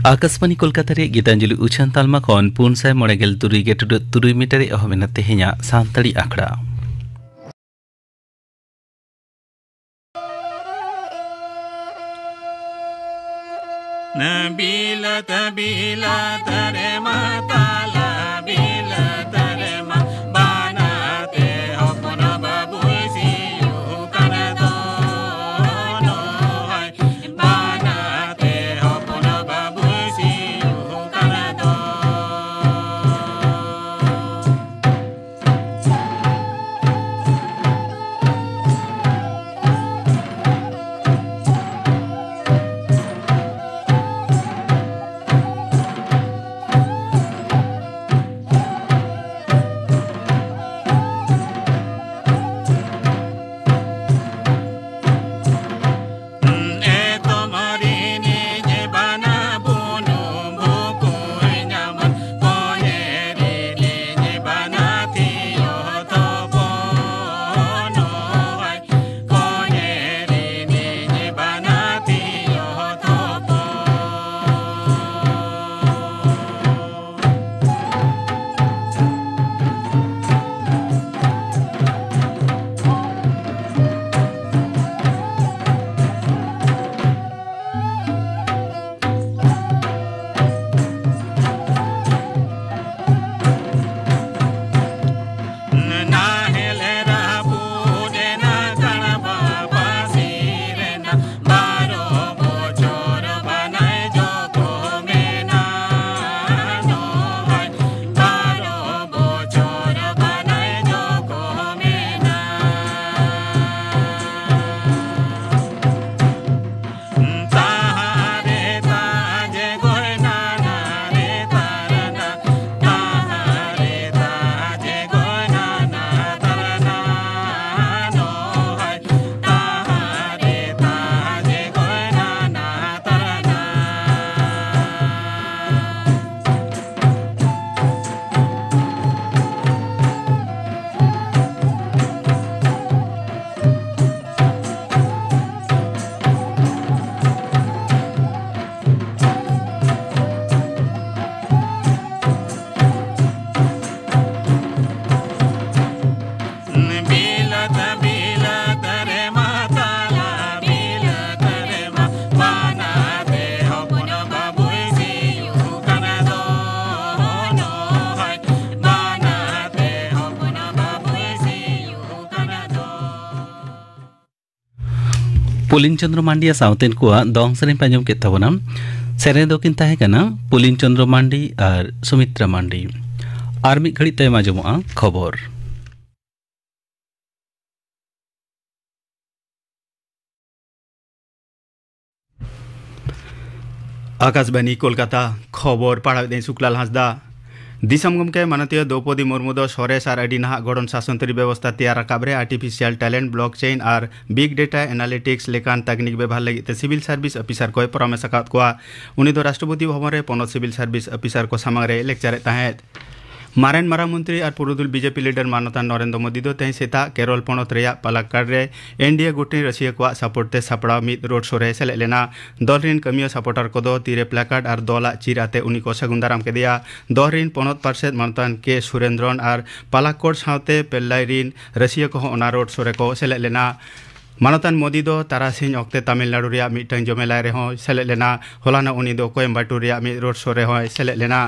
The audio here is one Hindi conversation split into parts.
आकाशवाणी कोलकाता रे गीतांजलि उछान तालमा खन 493 मीटर एहमेना तेहेnya सानताड़ी आखड़ा नबीला तबीला तरे माताला बीला तरे मा बनाते अपन बाबूसी कर दो नो है बनाते अपन बाबूसी कर दो पुलिन चंद्र मांडिया साउतेन को दोंग सेरें पांजम के तबना सेरें दोकिन ताहे कना पुलिन चंद्र मांडी और सुमित्रा मांडी आर मिद घड़ी तय माजमोआ खबर आकाशवाणी कोलकाता खबर पढ़ा शुक्लाल हांसदा दिसम गमके मानतीय द्रौपदी मुर्मू दो सरेस और अडी नाहा गड़न शासनतरी व्यवस्था तैयार राकाबरे आर्टिफिशियल टैलेंट ब्लॉकचेन और बिग डेटा एनालिटिक्स लेकान तकनीक व्यवहार लगी सिविल सर्विस ऑफिसर को परामर्श आकाद को उनी दो राष्ट्रपति भवन में पनत सिविल सर्विस ऑफिसर को सामने लेक्चर तहेत मारेन मारा मंत्री और पुरुदुल बीजेपी लीडर मानता नरेंद्र मोदी दो तेज सेता केरल पनत रे पालाक्काड़ रे एनडीए गुटनी रसिया को सपोर्टे सापड़ा मिद रोड शो रे सेलेद लेना दल रिन कमियो सपोर्टर को दो तीरे प्लाकार्ड और दला चिर आते उनी को सगुन दाराम केदिया दल रिन पनत पार्षद मानतान के सुरेंद्रन और पालाक्कोड़ सावते पेल्लाई रिन रसिया को ओना रोड शो रे को सेलेद लेना मानतान मोदी दो तारासिन अक्ते तमिलनाडु रे मिटन जमेलाय रे हो सेलेद लेना होलाना उनी दो कोयम्बाटूर रे मिद रोड शो रे हो सेलेद लेना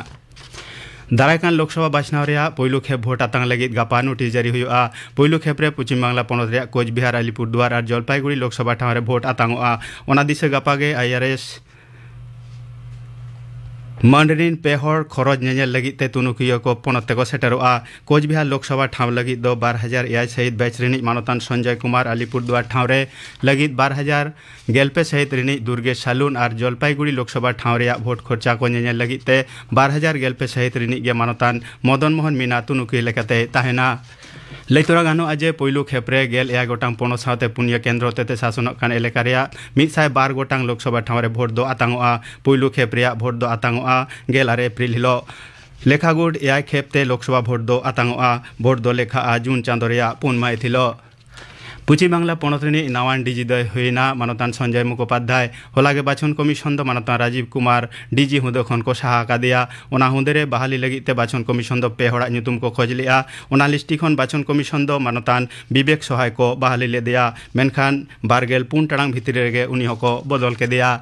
दारायकान लोकसभा बाछनाव रे पहिलो खेप भोट आतांग लगी गापा नोटिस जारी हुआ पहिलो खेप रे पश्चिम बांगला पनत रे कोचबिहार अलीपुरदुआर और जलपाईगुड़ी लोकसभा ठाव रे भोट आतांगोआ ओना दिसे गापा गे आईआरएस मंडरिन पेहर खरज नेल लगी ते तुनुकिया को पनते को सेटरोआ कोचबिहार लोकसभा ठाव लगी दो 2000 सहित बैच रिनी मानतान संजय कुमार अलीपुरदुआर ठाव रे लगी 2000 गेलपे सहित रिनी दुर्गेश सालुन और जलपाईगुड़ी लोकसभा ठाव रे भोट खर्चा को नेल लगी ते 2000 गेलपे सहित रिनी गे मानतान मदन मोहन मीना तुनुकी लेकाते ताहेना लैतरा गानो आज पहिलो खेप्रे गेल एया गोटांग पनत साथे पुनिया केंद्र होते शासन कान एलेका रे 112 गोटांग लोकसभा ठाव रे भोट दो आतांगोआ पहिलो खेप्रे भोट दो आतांगोआ गेल आरे एप्रिल हिलो लेखागुड एया खेपते लोकसभा भोट दो आतांगोआ भोट दो लेखा जून चांदो रे 4 माह थिलो पुची बांग्ला पनतनी नावान डीजी दय हुईना मानतान संजय मुखोपाध्याय होलागे बाछन कमिशन दो मानतान राजीव कुमार डीजी हुदो खन को साहा कादिया ओना हुंदेरे बहाली लगिते बाछन कमिशन दो पे होड़ा ᱧᱩᱛᱩᱢ को खोज लिया ओना लिस्टी खन बाछन कमिशन दो मानतान विवेक सहाय को बहाली लेदिया मेनखान बारगेल पुन टांग भितरी रेगे उनी हको बदल के दिया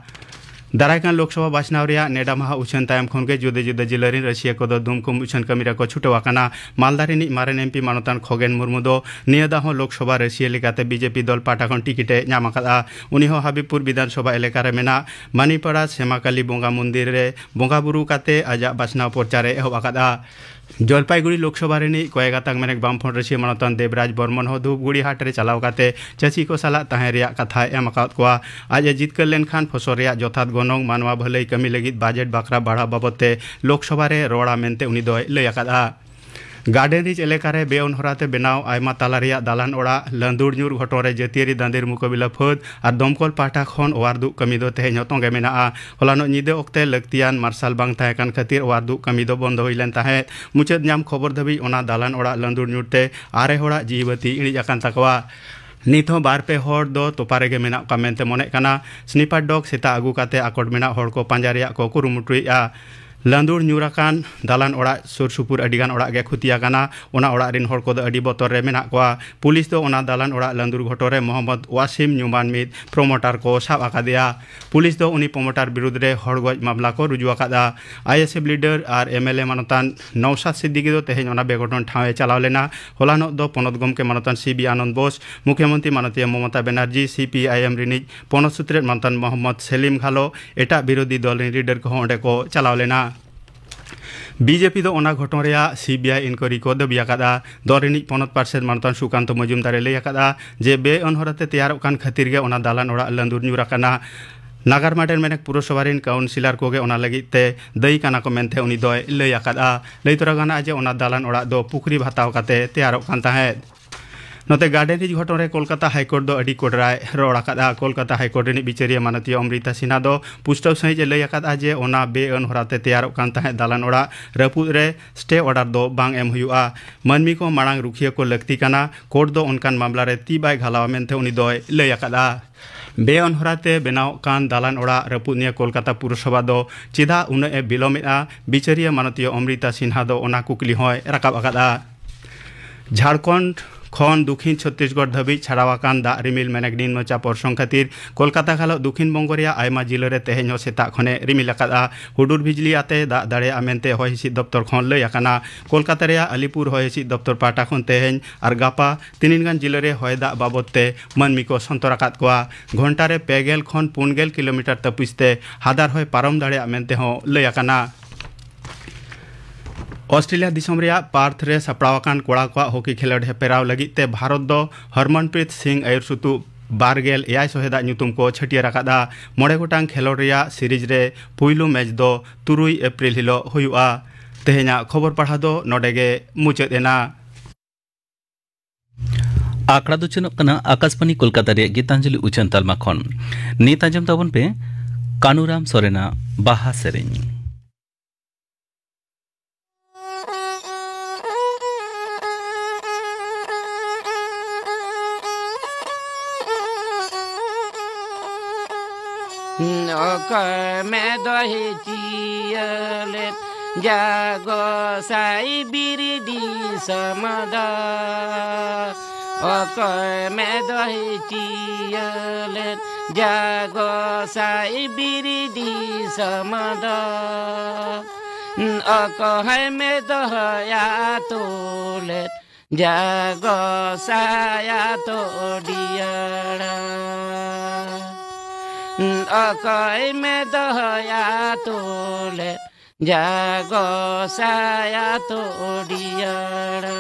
दारायकान लोकसभा बाछनाव रिया नेडा माहा उछन तायम खन के जुदे जुदे जिल्लारिन रसिया को दुमकुम उछन कमिरा को छुटवाकाना मालदारिनी मारेन एमपी मानतान खगेन मुर्मू दो नियदा हो लोकसभा रसिया लेकाते बीजेपी दल पाटा खन टिकिटे ᱧᱟᱢᱟᱠᱟᱫᱟ उनी हो हाबीपुर विधानसभा एलेका रे मेना मानीपाड़ा सेमाकाली बोंगा मंदिर रे बोंगा बुरु काते आजा बाछनाव प्रचारे एहबाकादा जलपाईगुड़ी लोकसभा रेनी कयेगातांग मेनेक बामफ्रंट रसिया मानतान देवराज बर्मन हो धूपगुड़ी हाट रे चलाव काते चाची को साला ताहें रिया कथा एम आकाद कोआ आज जितकर लेनखान फसल रिया जथात गनंग मानवा भलाई कमी लगित बजेट बाकरा बढ़ा बाबते लोकसभा रे रोड़ा मेनते उनी दोय लय आकादा गार्डन रिच एलेकारे बेउन होराते बेनाव आयमा ताला रिया दालान ओड़ा लंदुर ᱧᱩᱨ घटोरे जतियारी दांदेर मुकाबिला फद और दमकल पाटा खन ओवारदु कमी दो तेहें ᱧᱚᱛᱚᱝ गे मेनाआ हलानो ᱧᱤᱫᱟᱹ ᱚᱠᱛᱮ ᱞᱟᱹᱠᱛᱤᱭᱟᱱ मार्शल बांग ताहें कान खातिर ओवारदु कमी दो बंद होइलेन ताहें मुचाद ᱧᱟᱢ खबर धबी ओना दालान ओड़ा लंदुर ᱧᱩᱨते आरे होड़ा जीवती इणिज आकान तकवा नित हो बार पे हर दो तोपारे गे मेना का मेनते मने काना स्नीपर डॉग सेता आगु काते आकोट मेना हर को पांजा रिया को कुरुमुटुइया लंदुर ᱧᱩᱨᱟᱠᱟᱱ दालान ओड़ा सुर सुपुर अडिगान ओड़ा गे खुतियाकाना ओना ओड़ा रिन हर को अडी बतर रे मेना कोआ पुलिस दो ओना दालान ओड़ा लंदुर घटोरे मोहम्मद वासिम ᱧᱩᱢᱟᱱ मिद प्रमोटर को साब आकादिया पुलिस दो उनी प्रमोटर विरुद्ध रे हड़गज मामला को रुजु आकादा आईएसएफ लीडर और एमएलए मानतान नौशाद सिद्दीकी दो तेहें ओना बेगठन ठावे चलाव लेना होलानो दो पनत गमके मानतान सीबी आनंद बोस मुख्यमंत्री मानतीय ममता बनर्जी सीपीआईएम रिनिज पनत सूत्रे मानतान मोहम्मद सेलिम घालो एटा विरोधी दल लीडर को ओंडे को चलाव लेना बीजेपी दो ओना घटन रिया सीबीआई इनक्वारी को दबियाकादा दरिनी पनत पार्षद मानतान सुकांत मजुमदारे लैयाकादा जे बे अनहराते तैयार कान खातिर गे ओना दालान ओड़ा लंदुर ᱧᱩᱨᱟᱠᱟᱱᱟ नागारमाटेन मेनेक पुरसभारिन काउंसिलर को गे ओना लगिते दई काना को मेनते उनी दोय लैयाकादा लई तोरागाना जे ओना दालान ओड़ा दो पुखरी भाताव काते तैयार कान ताहें नोते गार्डन रिज घटन रे कोलकाता हाईकोर्ट दो अडी कोडराय रोड़ आकादा कोलकाता हाईकोर्ट रिनी बिचारिया मानतीय अमृता सिन्हा दो पुष्टव सही जे लय आकादा जे ओना बे अनहराते तैयार कान ताहें दालान ओड़ा रपुद रे स्टे ऑर्डर दो बांग एम हुआ मनमी को मांग रुखिया को लगती काना कोर्ट दो उनकान मामला रे ती बाय घालाव मेनते उनी दोय लय आकादा बे अनहराते बेनाव कान दालान ओड़ा रपुदनिया कोलकाता पुरसभा दो चिदा उन ए बिलोमेआ बिचारिया मानतीय अमृता सिन्हा दो ओना कुकली होय राकाब आकादा झारखंड खन दक्षिण छत्तीसगढ़ धाबी छाड़ावाकान दा रिमिल मेनेक दिन मचा परसंग खातिर कोलकाता खालो दक्षिण बंग रिया आयमा जिल्ला रे तेहें सेता खने रिमिल आकादा हुडुर बिजली आते दा दाड़े आमेनते हय हिसिद दफ्तर खन लय आकाना कोलकाता रिया अलीपुर हय हिसिद दफ्तर पाटा खन तेहें और गापा तीनिनगान जिल्ला रे हय दा बाबतते मनमी को संतर आकाद कोआ घंटा रे 2 खन 4 किलोमीटर तपिसते हादार हय पारम दाड़े आमेनते हो लय आकाना ऑस्ट्रेलिया दिसम रिया पार्थ रे सपड़ावाकान कोड़ा को हॉकी खेलोड हेपेराव लगिते भारत दो हरमनप्रीत सिंह आयुर सुतु बारगेल एआई सोहेदा ᱧᱩᱛᱩᱢ को छटिया राकादा मोड़े गोटांग खेलोड रिया सीरीज रे पुइलु मैच दो 3 एप्रिल हिलो हुयुआ तेहेना खबर पढ़ा दो नोडेगे मुचाद एना आंकड़ा दो चनक कना आकाशवाणी कोलकाता रे गीतांजलि उचन तालमा खन नीत आंजम ताबन पे कानुराम सोरेना बाहा सेरेኝ में दही चियले जागो साई बिरदी समदा में दही चियले जागो साई बिरदी समदा है में दहया तोले जागो साया तो डियड़ा अकय में दहया तोले जागो साया तो डियड़ा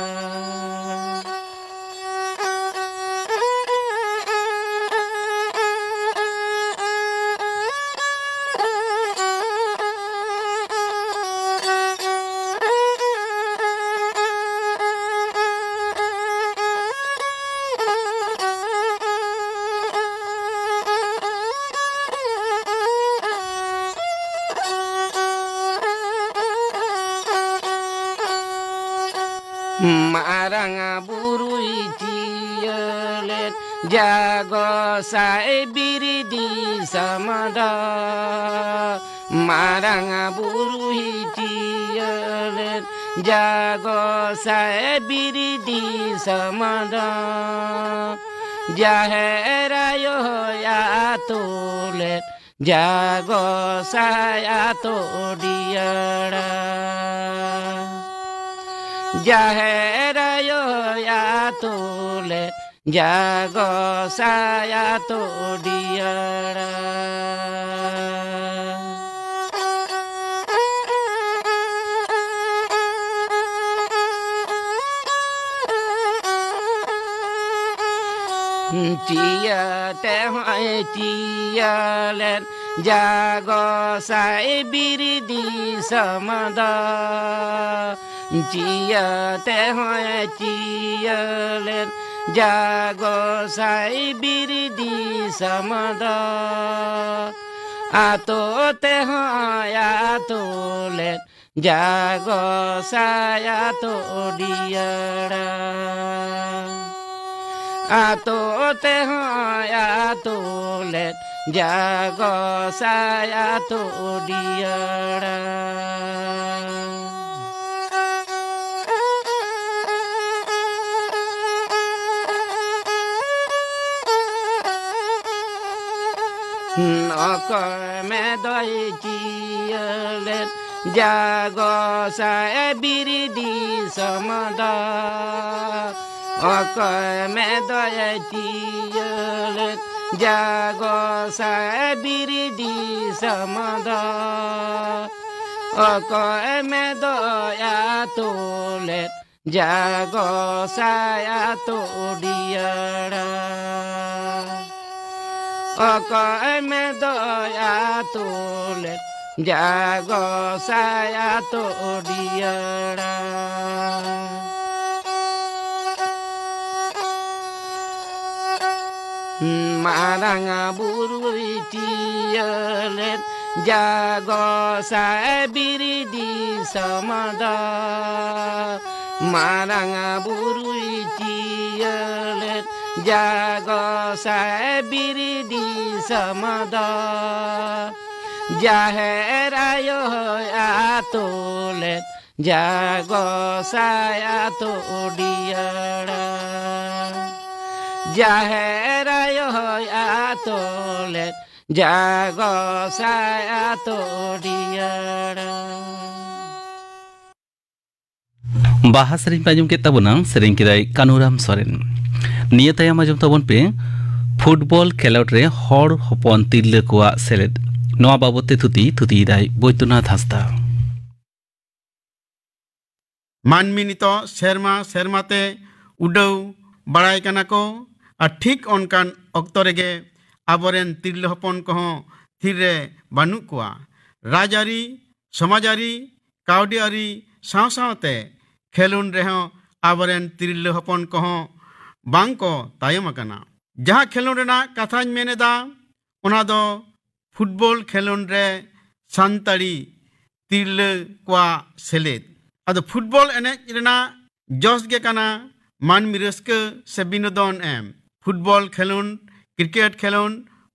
maranga burui ciyelet jago sai biridi samada marang buru hitialen jago sai biridi samada jaherayo ya tulet jago saya to diara jaherayo ya tulet jago saya to diara chia te hoai chia len jago sai biridi samada chia te hoai chia len jago sai biridi samada ato te hoai ato len jago saya to diara ato te hoya to let jago saya to diara noko me doi chialet jago saya biridi samada me doya chialet jago sai biridi samada me doya tolet jago saya to diara me doya tolet jago saya to diara marang buru tialet jago sai biridi samada marang buru tialet jago sai biridi samada jaherayo atolet jago saya to diara jaherayo atolet jago saya to diara baha sering panjum ke tabunang sering kidai kanuram soren niya tayam ajum tabon pe football খেলোয়াড়ে হর হপন তিল্লে কোয়া সেলেদ নোয়া বাবতে থুতি দাই বৈদ্যনাথ হাসদা मानमी नितो सेरमा सेरमाते उडौ बड़ाई कना को और ठीक ओनकान अक्तो रेगे आबरेन तिरले हपन को थिरे बानु कुआ राजारी समाजारी काउडियारी साव सावते खेलुन रेहो आबरेन तिरले हपन को बांग को तायम अकना जहाँ खेलों रेना कथाñ मेनेदा ओना दो फुटबॉल खेलों रे सांताड़ी तिरले कुआ सेलेद अदो फुटबॉल एने रेना जोश गे कना मान मिरस्के से बिनोदन एम फुटबॉल खेलों क्रिकेट खेलों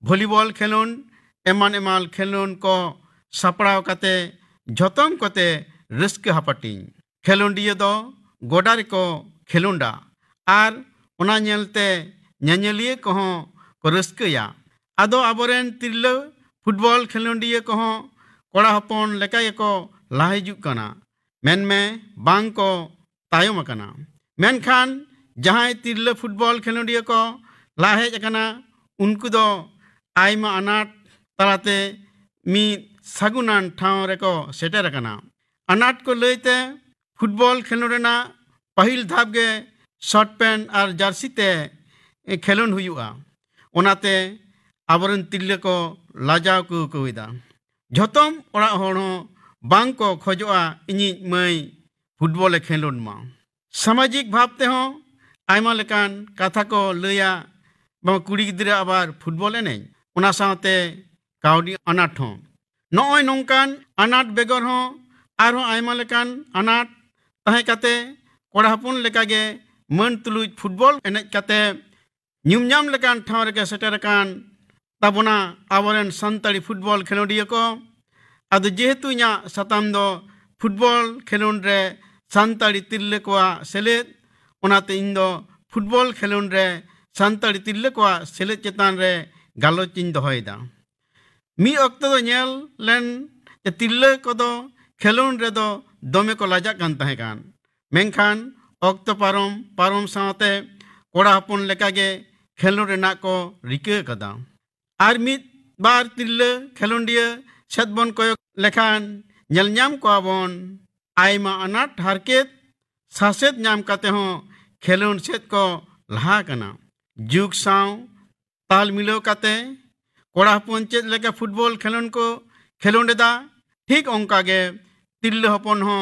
वॉलीबॉल खेलों एमान खेलों को सपड़ाव कते झोतम कते रस्के हपटिंग खेलों दिए दो गोडारे को खेलोंडा आर ओना नेलते ᱧᱮᱧᱮᱞᱤᱭᱟᱹ ᱠᱚᱦᱚᱸ ᱠᱚ ᱨᱟᱹᱥᱠᱟᱹᱭᱟ ᱟᱫᱚ ᱟᱵᱚᱨᱮᱱ ᱛᱤᱨᱞᱟᱹ ᱯᱷᱩᱴᱵᱚᱞ ᱠᱷᱮᱞᱳᱰᱤᱭᱟᱹ ᱠᱚᱦᱚᱸ ᱠᱚᱲᱟ ᱦᱚᱯᱚᱱ ᱞᱮᱠᱟ ᱜᱮᱠᱚ ᱞᱟᱦᱟ ᱦᱤᱡᱩᱜ ᱠᱟᱱᱟ ᱢᱮᱱᱢᱮ ᱵᱟᱝ ᱠᱚ ᱛᱟᱭᱚᱢ ᱟᱠᱟᱱᱟ ᱢᱮᱱᱠᱷᱟᱱ ᱡᱟᱦᱟᱸᱭ ᱛᱤᱨᱞᱟᱹ ᱯᱷᱩᱴᱵᱚᱞ ᱠᱷᱮᱞᱳᱰᱤᱭᱟᱹ ᱠᱚ ᱞᱟᱦᱟ ᱦᱮᱡ ᱟᱠᱟᱱᱟ ᱩᱱᱠᱩ ᱫᱚ ᱟᱭᱢᱟ ᱟᱱᱟᱴ ᱛᱟᱞᱟᱛᱮ ᱢᱤᱫ ᱥᱟᱹᱜᱩᱱᱟᱱ ᱴᱷᱟᱶ ᱨᱮᱠᱚ ᱥᱮᱴᱮᱨ ᱟᱠᱟᱱᱟ ᱟᱱᱟᱴ ᱠᱚ ᱞᱟᱹᱭᱛᱮ ᱯᱷᱩᱴᱵᱚल ᱠᱷᱮᱞᱳᱰ ᱨᱮᱱᱟᱜ ᱯᱟᱹᱦᱤᱞ ᱫᱷᱟᱯ ᱜᱮ ᱥᱚᱨᱴ पैंट और जर्सी ते खेलोन हुआ ओनाते आबरन तिल्ले को लाजाव को कविदा झोतम ओड़ा होड़ बांग को खोजोआ इनी मई फुटबॉल खेलोन मा सामाजिक भावते हो आयमा लेकान कथा को लैया बा कुड़ी गिद्रा आबार फुटबॉल एने ओना साथे काउडी अनाट हो नॉय नोंकान अनाट बेगर हो आरो आयमा लेकान अनाट तहे कते कोड़ा हपुन लेकागे मन तुलुज फुटबॉल एने कते ᱧᱩᱢᱧᱟᱢ ᱞᱮᱠᱟᱱ ᱴᱷᱟᱶ ᱨᱮᱜᱮ ᱥᱮᱴᱮᱨ ᱟᱠᱟᱱ ᱛᱟᱵᱚᱱᱟ ᱟᱵᱚᱨᱮᱱ ᱥᱟᱱᱛᱟᱲᱤ ᱯᱷᱩᱴᱵᱚᱞ ᱠᱷᱮᱞᱳᱰᱤᱭᱟᱹ ᱠᱚ ᱟᱫᱚ ᱡᱮᱦᱮᱛᱩ ᱤᱧᱟᱹᱜ ᱥᱟᱛᱟᱢ ᱫᱚ ᱯᱷᱩᱴᱵᱚल ᱠᱷᱮᱞᱳᱰ ᱨᱮ ᱥᱟᱱᱛᱟᱲᱤ ᱛᱤᱨᱞᱟᱹ ᱠᱚᱣᱟᱜ ᱥᱮᱞᱮᱫ ᱚᱱᱟᱛᱮ ᱤᱧ ᱫᱚ ᱯᱷᱩᱴᱵᱚल ᱠᱷᱮᱞᱳᱰ ᱨᱮ ᱥᱟᱱᱛᱟᱲᱤ ᱛᱤᱨᱞᱟᱹ ᱠᱚᱣᱟᱜ ᱥᱮᱞᱮᱫ ᱪᱮᱛᱟन ᱨᱮ ᱜᱟᱞᱚᱪ ᱤᱧ ᱫᱚᱦᱚᱭᱮᱫᱟ ᱢᱤᱫ ᱚᱠᱛᱚ ᱫᱚ ᱧᱮᱞ ᱞᱮᱱ ᱛᱤᱨᱞᱟᱹ ᱠᱚᱫᱚ ᱠᱷᱮᱞᱳᱰ ᱨᱮᱫᱚ ᱫᱚᱢᱮ ᱠᱚ ᱞᱟᱡᱟᱜ ᱠᱟᱱ ᱛᱟᱦᱮᱸ ᱠᱟᱱ ᱢᱮᱱᱠᱷᱟन ᱚᱠᱛᱚ ᱯᱟᱨᱚᱢ ᱥᱟᱶᱛᱮ ᱠᱚᱲᱟ ᱦᱚᱯᱚᱱ ᱞᱮᱠᱟᱜᱮ ᱠᱷᱮᱞᱳᱰ ᱨᱮᱱᱟᱜ ᱠᱚ ᱨᱤᱠᱟᱹ ᱟᱠᱟᱫᱟ ᱟᱨ ᱢᱤᱫ ᱵᱟᱨ ᱛᱤᱨᱞᱟᱹ ᱠᱷᱮᱞᱳᱰᱤᱭᱟᱹ ᱥᱮᱫ ᱵᱚᱱ ᱠᱚᱭᱚᱜ ᱞᱮᱠᱷᱟन ᱧᱮᱞ ᱧᱟᱢ ᱠᱚᱣᱟ ᱵᱚन आयमा अनाट हारकेत सासेत नाम काते हों खेलोन सेत को लहा कना जुग साव ताल मिलो काते कोड़ा हपन चेत लेके फुटबॉल खेलोन को खेलोन देदा ठीक ओंका गे तिल्ले हपन हो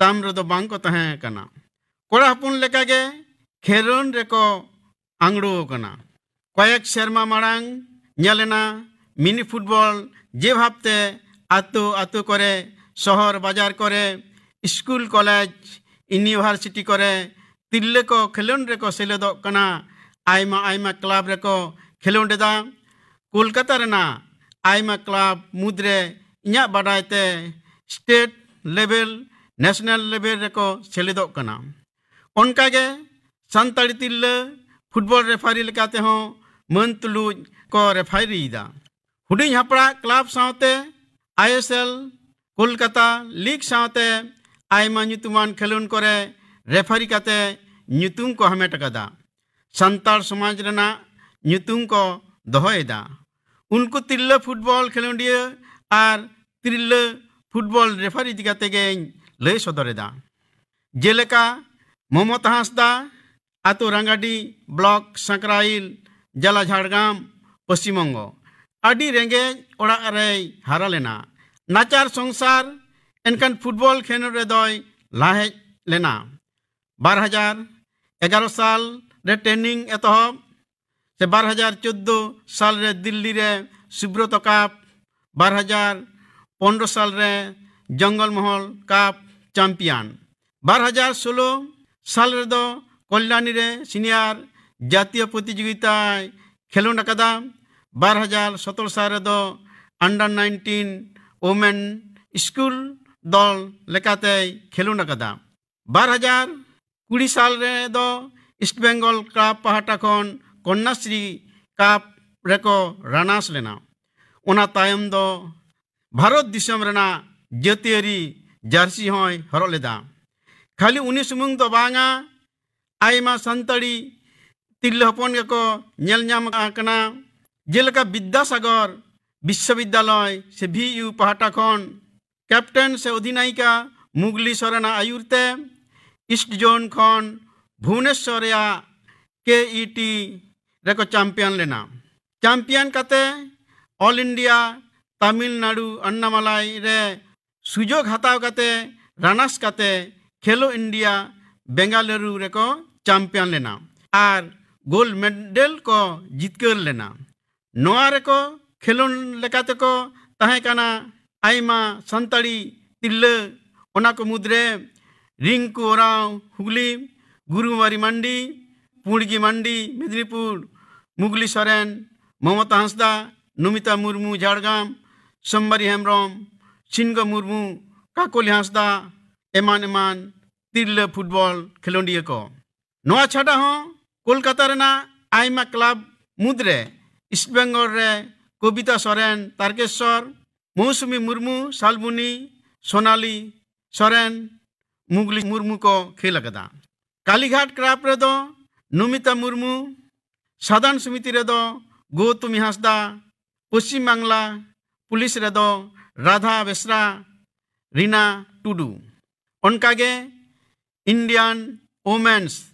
ताम रदो बांग को तहे कना कोड़ा हपन लेका गे खेलोन रेको आंगड़ो कना कयेक शर्मा मारांग ᱧᱮᱞᱮᱱᱟ मिनी फुटबॉल जे भावते आतो आतो करे शहर बाजार करे स्कूल कॉलेज यूनिवर्सिटी करे तिल्ले को खेलोन रेको सेलेदो कना आयमा आयमा क्लब रेको खेलोन देदा कोलकाता रेना आयमा क्लब मुद्रे इन्या बाडायते स्टेट लेवल नेशनल लेवल रेको सेलेदो कना उनकागे संताड़ी तिल्ले फुटबॉल रेफारी लेकाते हों मन तुलुज को रेफारी दा हुडिंग हपड़ा क्लब सावते ISL कोलकाता लीग सावते आयमा ᱧᱩᱛᱩᱢᱟᱱ खेलोन करे रेफारी काते ᱧᱩᱛᱩᱢ को हमेट कदा संताल समाज रेना ᱧᱩᱛᱩᱢ को दोहोयदा उनको तिल्ले फुटबॉल खेलोंडिया आर तिल्ले फुटबॉल रेफारी दिगाते गे लय सदरेदा जेलेका ममता हांसदा आतो रंगाडी ब्लॉक संक्राइल जला झाड़गाम पश्चिम बंग आडी रेंगे ओड़ा रे हारा लेना नाचार संसार एनकान फुटबॉल खेलोड रे दोय लाहे लेना 2011 साल रे ट्रेनिंग एतहब से 2014 साल रे दिल्ली रे सुब्रत कप 2015 साल रे जंगल महल कप चैंपियन 2016 साल रे दो कल्याणी रे सीनियर जातीय प्रतियोगिता खेलोड कदा 2017 साल रे दो अंडर 19 वुमेन स्कूल दल लेकाते खेलोन कदा 2020 साल रे दो ईस्ट बेंगल कप पहाटा खन कन्याश्री कप रेको रानास लेना ओना तायम दो भारत दिसम रेना जातीयरी जर्सी होय हरो लेदा खाली उनी सुमुंग दो बांगा आयमा संताड़ी तिल्ले हपन को नेल ᱧᱟᱢ आकना जेलका विद्यासागर विश्वविद्यालय से VU पहाटा खन कैप्टन से अधिनायिका मुगली सोरेना आयुरते ईस्ट जोन खन भुवनेश्वर KET रेको चैंपियन लेना चैंपियन काते ऑल इंडिया तमिलनाडु अन्नामलाई रे सुजोग हताव काते रानास काते खेलो इंडिया बेंगालुरु रेको चैंपियन लेना आर गोल्ड मेडल को जितकर लेना नोआ रेको खेलोन लेकाते को तहे काना आयमा संताड़ी तिल्ले ओना को मुद्रे रिंकू ओराव हुगली गुरुमारी मंडी पुड़गी मंडी मेदिनीपुर मुगली सोरेन ममता हांसदा नमिता मुर्मू झाड़गाम सोमबारी हेम्ब्रम सिंगो मुर्मू काकोली हांसदा एमान एमान तिल्ले फुटबॉल खेलोंडिया को नोआ छाड़ा हों कोलकाता रेना आयमा क्लब मुद्रे ईस्ट बेंगल रे कविता सोरेन तारकेश्वर मौसुमी मुर्मू सालमुनी सोनाली सोरेन मुगली मुर्मू को खेल कदा कालीघाट क्राप रे दो नमिता मुर्मू साधारण समिति रे दो गौतमी हांसदा पश्चिम बांगला पुलिस रे दो राधा बेसरा रीना टुडू उनकागे इंडियन वुमेन्स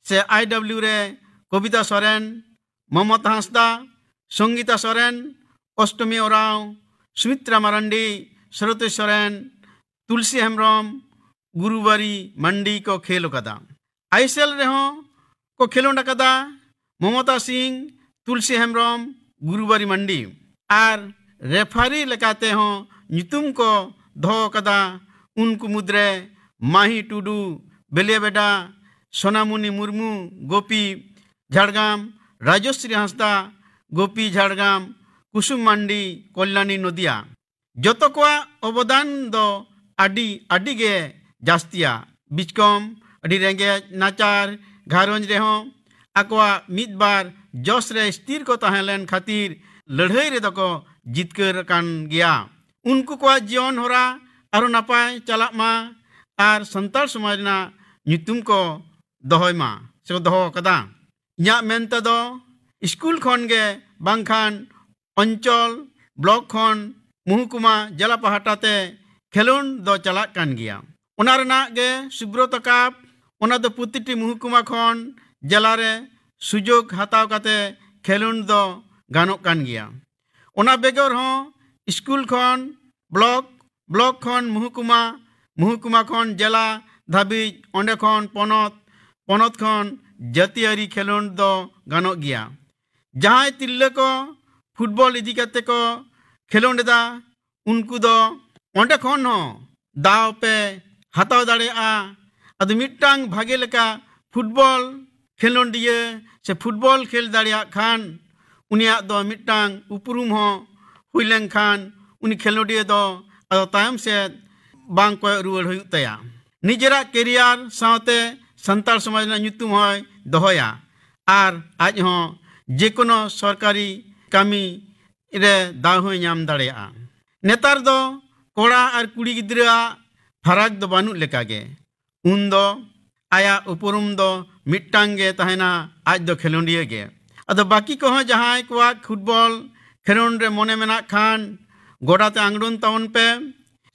से IW रे कविता सोरेन ममता हांसदा संगीता सोरेन अष्टमी ओराव सुमित्रा मारांडी सरते सोरेन तुलसी हेम्ब्रम गुरुबारी मंडी को खेल कदा ISL रेहों को खेलों कदा ममता सिंह तुलसी हेम्ब्रम गुरुबारी मंडी आर रेफारी लेकाते हों ᱧᱩᱛᱩᱢ को धो कदा उनको मुद्रे माही टुडू बेलिया बेडा सोनामुनी मुर्मू गोपी झाड़गाम राजश्री हांसदा गोपी झाड़ग्राम कुसुम मांडी कल्याणी नदिया जतो कोआ अवदान दो आडी आडी गे जास्तिया बिचकम आडी रेंगे नाचार घारोंज रेहो आकोआ मिदबार जोश रे स्थिर को तहलेन खातिर लड़ाई रे दको जितकर कान गया उनको कोआ जीवन होरा आरो नापाय चलाक मा आर संताल समाज ना nyutum ko dohoy ma se doho kada nya menta do school khon ge bangkhan অঞ্চল ব্লক খন মুহকুমা জেলা পাহাটাতে খেলুন দ চালাক কান গিয়া ওনার না গে সুব্রত কাপ ওনা দ প্রতিটি মুহকুমা খন জেলারে সুযোগ হাতাও কাতে খেলুন দ গানক কান গিয়া ওনা বেগর হো স্কুল খন ব্লক খন মুহকুমা খন জেলা ধাবি অন্ডে খন পনত খন জাতীয়ারি খেলুন দ গানক গিয়া যাহাই তিল্লে को फुटबॉल इदी करते को खेलोंड दा उनको दो ओंडे खन हो दाव पे हाथाव दाड़े आ अदु मिट्टांग भागे लेका फुटबॉल खेलोंडिये से फुटबॉल खेल दाड़िया खान उनिया दो मिट्टांग उपरुम हो हुइलें खान उनी खेलोंडिये दो अदो तायम से बांग को रुवल हुई तया निजरा कैरियर सावते संताल समाज ना nyutum होय दोहोया आर आज हो जेकोनो सरकारी kami ire dahoy nyam dareya netar do kora ar kuri gidra farak do banut lekage undo aya upurum do mittange tahena aj do khelondiye ge ado baki ko jahay kwa football khelon re mone mena khan godate angdon taun pe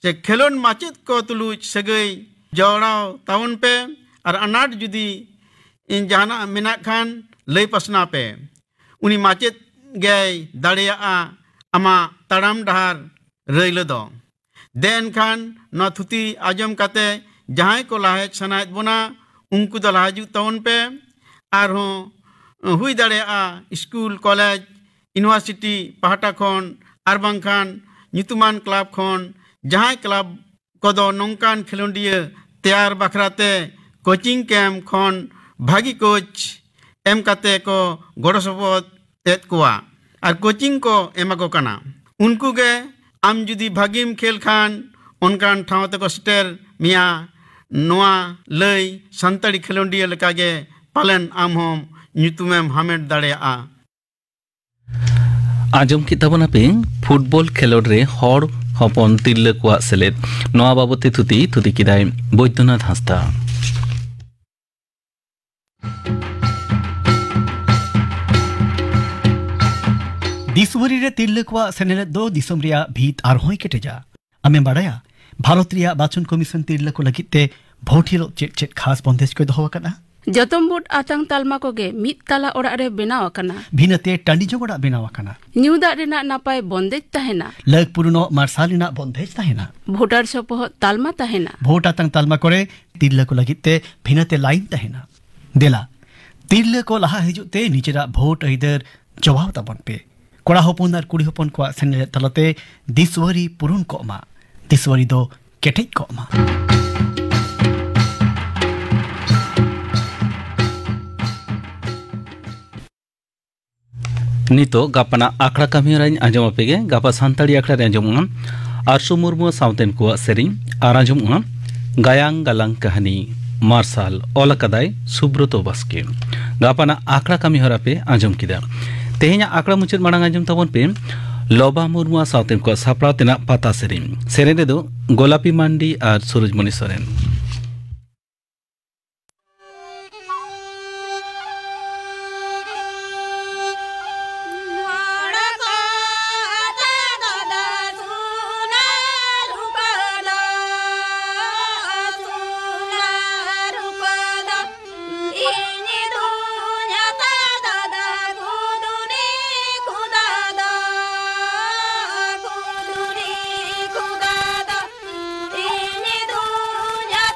se khelon machet ko tuluj sagai jorao taun pe ar anat judi in jana mena khan lei pasna pe uni machet gay daria ama taram dahar reilo do den khan na thuti ajam kate jahay ko lahe sanait bona unku da laju taun pe ar ho hui daria school college university pahata khon ar bang khan nyutuman club khon jahay club kodo nongkan khelondiye tayar bakrate coaching camp khon bhagi coach em kate ko gorosopot tet kuwa R coaching को एमाको काना उनको के आम जुदी भागिम खेल खान उनकान ठावते को स्टेर मिया नोआ लई संताड़ी खेलोंडिया लेकागे पालन आम होम nyutumem hamed दाड़ेया आजम की तबना पे फुटबॉल खेलोड रे हर हपन तिल्ले कोआ सेलेद नोआ बाबते थुती किदाय बैद्यनाथ हांसदा दिसवरी रे तिल्ले कोआ सेनेले दो दिसम रिया भीत आर होय केटेजा आमे बाड़ाया भारत रिया बाचन कमीशन तिल्ले को लगिते भोटिलो चेट खास बंदेज को दोहो कना जतम बोट आतंग तालमा कोगे मित ताला ओड़ा रे बेनाव कना भिनते टांडी जोगड़ा बेनाव कना न्यूदा रेना नापाय बंदेज ताहेना लग पुरुनो मार्सालिना बंदेज ताहेना भोटार सपोह तालमा ताहेना भोट आतंग तालमा करे तिल्ले को लगिते भिनते लाइन ताहेना देला तिल्ले को लहा हिजुते निचेरा भोट इधर जवाब तबन पे कोड़ा हपन और कुड़ी हपन को सेने तलते दिसवरी पुरुन कोमा दिसवरी दो केटेज कोमा नितो गापना आखड़ा कमी राइन आजम अपेगे गापा सांताड़ी आखड़ा रे आजम आरसु मुर्मु साउतेन को सेरिंग आर आजम गायांग गालांग कहानी मार्शल ओलकदाय सुब्रतो बास्के गापना आखड़ा कमी हरा पे आजम किदा तेहेኛ आकड़ा मुचाद मांग आजम तबन पे लोबा मुर्मु साउतेन को सापड़ा तेना पाता सेरेन दो गोलापी मांडी और सूरजमणि सोरेन Ini dunia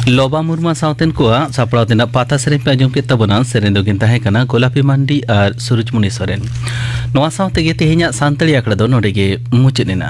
लोबा मुर्मा सावतेन कोआ सापड़ाव तेना पाता सेरें पे आजम के तबना सेरें दोगिन ताहे कना गोलापी मांडी और सूरजमुनि सोरेन नोआ सावते गे तेहेᱧᱟᱜ ᱥᱟᱱᱛᱟᱲᱤ ᱟᱠᱷᱲᱟ ᱫᱚ ᱱᱚᱰᱮ ᱜᱮ ᱢᱩᱪᱟᱹᱫ ᱮᱱᱟ।